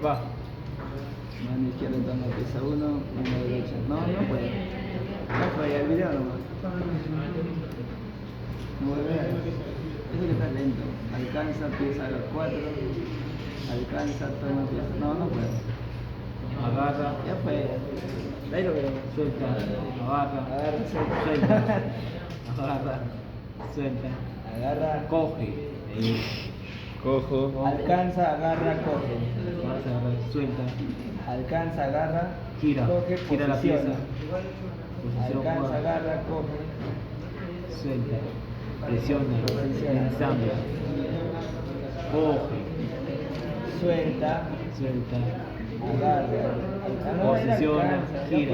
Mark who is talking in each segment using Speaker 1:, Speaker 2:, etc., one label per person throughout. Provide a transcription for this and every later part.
Speaker 1: Va.
Speaker 2: Mano izquierda toma pieza 1, mano derecha. No, no puede. No puede, el video nomás. No vuelve a ver. Eso que está lento. Alcanza, pieza 4. Alcanza, toma pieza. No, no puede.
Speaker 1: Agarra.
Speaker 2: Ya fue. Ahí lo veo.
Speaker 1: Suelta. Agarra.
Speaker 2: Agarra, suelta.
Speaker 1: Suelta. Agarra. Suelta.
Speaker 2: Agarra.
Speaker 1: Coge.
Speaker 3: Cojo.
Speaker 2: Alcanza, agarra, coge.
Speaker 1: Agarra. Suelta.
Speaker 2: Alcanza, agarra,
Speaker 1: Gira.
Speaker 2: coge,
Speaker 1: Gira la
Speaker 2: posiciona.
Speaker 1: pieza. Posición
Speaker 2: Alcanza,
Speaker 1: juega.
Speaker 2: agarra, coge.
Speaker 1: Suelta. Presiona.
Speaker 2: Posiciona.
Speaker 1: Ensambla. Coge.
Speaker 2: Suelta,
Speaker 1: Suelta.
Speaker 2: agarra.
Speaker 1: Posiciona, gira.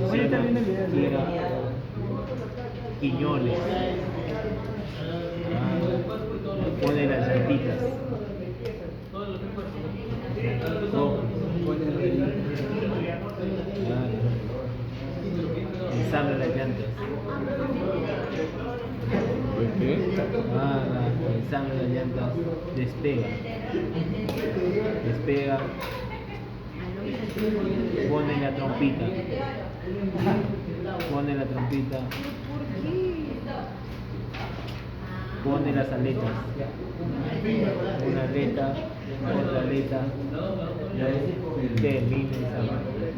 Speaker 2: Ahorita viene el video.
Speaker 1: Gira. Quiñones. Pone las llantitas. Coge. Ensambla las llantas.
Speaker 3: ¿Qué?
Speaker 1: Ensambla las llantas. Despega. Despega. Pone la trompita. Pone la trompita. Pone las aletas. Una aleta, otra aleta. Ya termina esa parte.